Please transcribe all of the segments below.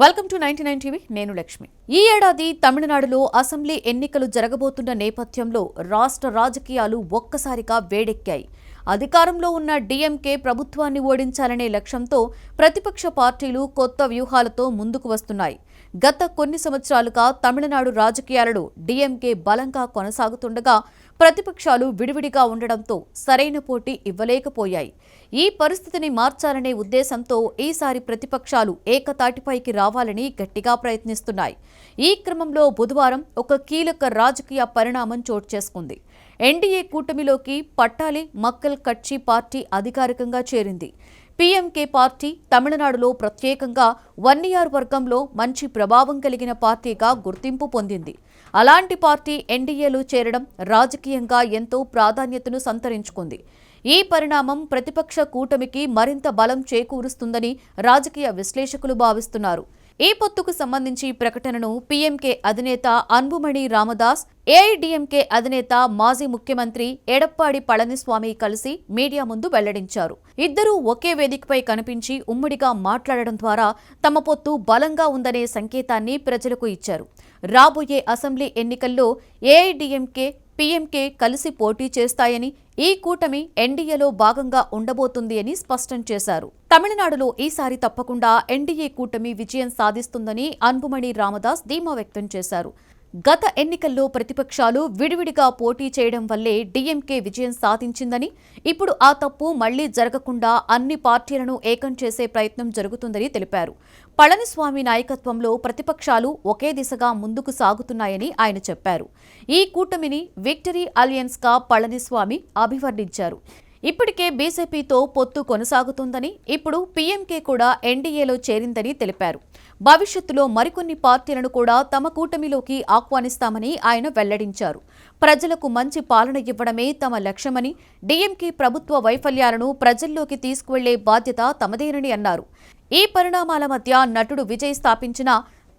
Welcome to 99 TV. నేను లక్ష్మి. ఈ ఏడాది తమిళనాడులో అసెంబ్లీ ఎన్నికలు జరగబోతున్న నేపథ్యంలో రాష్ట్ర రాజకీయాలు ఒక్కసారిగా వేడెక్కాయి. అధికారంలో ఉన్న డీఎంకే ప్రభుత్వాన్ని ఓడించాలనే లక్ష్యంతో ప్రతిపక్ష పార్టీలు కొత్త వ్యూహాలతో ముందుకు వస్తున్నాయి. గత కొన్ని సంవత్సరాలుగా తమిళనాడు రాజకీయాలలో డీఎంకే బలంగా కొనసాగుతుండగా ప్రతిపక్షాలు విడివిడిగా ఉండడంతో సరైన పోటీ ఇవ్వలేకపోయాయి. ఈ పరిస్థితిని మార్చాలనే ఉద్దేశంతో ఈసారి ప్రతిపక్షాలు ఏకతాటిపైకి రావాలని గట్టిగా ప్రయత్నిస్తున్నాయి. ఈ క్రమంలో బుధవారం ఒక కీలక రాజకీయ పరిణామం చోటు చేసుకుంది. ఎన్డీఏ కూటమిలోకి పట్టాలి మక్కల్ కట్చి పార్టీ అధికారికంగా చేరింది. పీఎంకే పార్టీ తమిళనాడులో ప్రత్యేకంగా వన్నియార్ వర్గంలో మంచి ప్రభావం కలిగిన పార్టీగా గుర్తింపు పొందింది. అలాంటి పార్టీ ఎన్డీఏలో చేరడం రాజకీయంగా ఎంతో ప్రాధాన్యతను సంతరించుకుంది. ఈ పరిణామం ప్రతిపక్ష కూటమికి మరింత బలం చేకూరుస్తుందని రాజకీయ విశ్లేషకులు భావిస్తున్నారు. ఈ పొత్తుకు సంబంధించి ప్రకటనను పీఎంకే అధినేత అన్బుమణి రామదాస్, ఏఐడీఎంకే అధినేత మాజీ ముఖ్యమంత్రి ఎడప్పాడి పళనిస్వామి కలిసి మీడియా ముందు వెల్లడించారు. ఇద్దరూ ఒకే వేదికపై కనిపించి ఉమ్మడిగా మాట్లాడడం ద్వారా తమ పొత్తు బలంగా ఉందనే సంకేతాన్ని ప్రజలకు ఇచ్చారు. రాబోయే అసెంబ్లీ ఎన్నికల్లో ఏఐడీఎంకే, పీఎంకే కలిసి పోటీ చేస్తాయని, ఈ కూటమి ఎన్డీఏలో భాగంగా ఉండబోతుంది అని స్పష్టం చేశారు. తమిళనాడులో ఈసారి తప్పకుండా ఎన్డీఏ కూటమి విజయం సాధిస్తుందని అన్బుమణి రామదాస్ ధీమా వ్యక్తం చేశారు. గత ఎన్నికల్లో ప్రతిపక్షాలు విడివిడిగా పోటీ చేయడం వల్లే డీఎంకే విజయం సాధించిందని, ఇప్పుడు ఆ తప్పు మళ్లీ జరగకుండా అన్ని పార్టీలను ఏకం చేసే ప్రయత్నం జరుగుతుందని తెలిపారు. పళనిస్వామి నాయకత్వంలో ప్రతిపక్షాలు ఒకే దిశగా ముందుకు సాగుతున్నాయని ఆయన చెప్పారు. ఈ కూటమిని విక్టరీ అలయన్స్గా పళనిస్వామి అభివర్ణించారు. ఇప్పటికే బీజేపీతో పొత్తు కొనసాగుతుందని, ఇప్పుడు పీఎంకే కూడా ఎన్డీఏలో చేరిందని తెలిపారు. భవిష్యత్తులో మరికొన్ని పార్టీలను కూడా తమ కూటమిలోకి ఆహ్వానిస్తామని ఆయన వెల్లడించారు. ప్రజలకు మంచి పాలన ఇవ్వడమే తమ లక్ష్యమని, డీఎంకే ప్రభుత్వ వైఫల్యాలను ప్రజల్లోకి తీసుకువెళ్లే బాధ్యత తమదేనని అన్నారు. ఈ పరిణామాల మధ్య నటుడు విజయ్ స్థాపించిన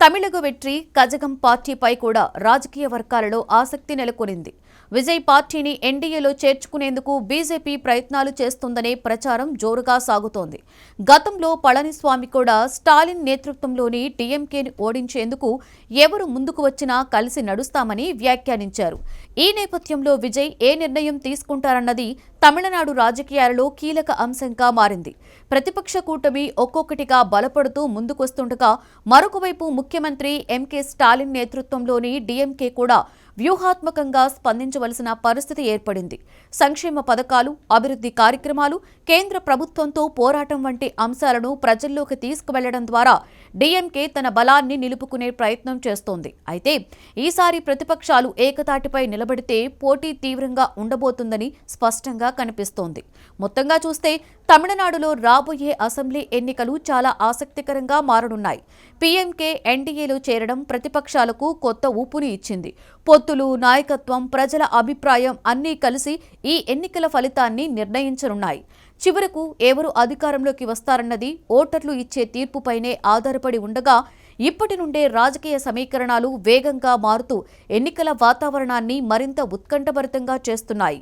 తమిళగు వెట్రి కజగం పార్టీపై కూడా రాజకీయ వర్గాలలో ఆసక్తి నెలకొనింది. విజయ్ పార్టీని ఎన్డీఏలో చేర్చుకునేందుకు బీజేపీ ప్రయత్నాలు చేస్తోందనే ప్రచారం జోరుగా సాగుతోంది. గతంలో పళనిస్వామి కూడా స్టాలిన్ నేతృత్వంలోని డీఎంకేని ఓడించేందుకు ఎవరు ముందుకు వచ్చినా కలిసి నడుస్తామని వ్యాఖ్యానించారు. ఈ నేపథ్యంలో విజయ్ ఏ నిర్ణయం తీసుకుంటారన్నది తమిళనాడు రాజకీయాలలో కీలక అంశంగా మారింది. ప్రతిపక్ష కూటమి ఒక్కొక్కటిగా బలపడుతూ ముందుకొస్తుండగా మరొకవైపు ముఖ్యమంత్రి ఎంకే స్టాలిన్ నేతృత్వంలోని డీఎంకే కూడా వ్యూహాత్మకంగా స్పందించవలసిన పరిస్థితి ఏర్పడింది. సంక్షేమ పథకాలు, అభివృద్ధి కార్యక్రమాలు, కేంద్ర ప్రభుత్వంతో పోరాటం వంటి అంశాలను ప్రజల్లోకి తీసుకువెళ్లడం ద్వారా డీఎంకే తన బలాన్ని నిలుపుకునే ప్రయత్నం చేస్తోంది. అయితే ఈసారి ప్రతిపక్షాలు ఏకతాటిపై నిలబడితే పోటీ తీవ్రంగా ఉండబోతుందని స్పష్టంగా కనిపిస్తోంది. మొత్తంగా చూస్తే తమిళనాడులో రాబోయే అసెంబ్లీ ఎన్నికలు చాలా ఆసక్తికరంగా మారనున్నాయి. పీఎంకే ఎన్డీఏలో చేరడం ప్రతిపక్షాలకు కొత్త ఊపుని ఇచ్చింది. పొత్తులు, నాయకత్వం, ప్రజల అభిప్రాయం అన్నీ కలిసి ఈ ఎన్నికల ఫలితాన్ని నిర్ణయించనున్నాయి. చివరకు ఎవరు అధికారంలోకి వస్తారన్నది ఓటర్లు ఇచ్చే తీర్పుపైనే ఆధారపడి ఉండగా, ఇప్పటి నుండే రాజకీయ సమీకరణాలు వేగంగా మారుతూ ఎన్నికల వాతావరణాన్ని మరింత ఉత్కంఠభరితంగా చేస్తున్నాయి.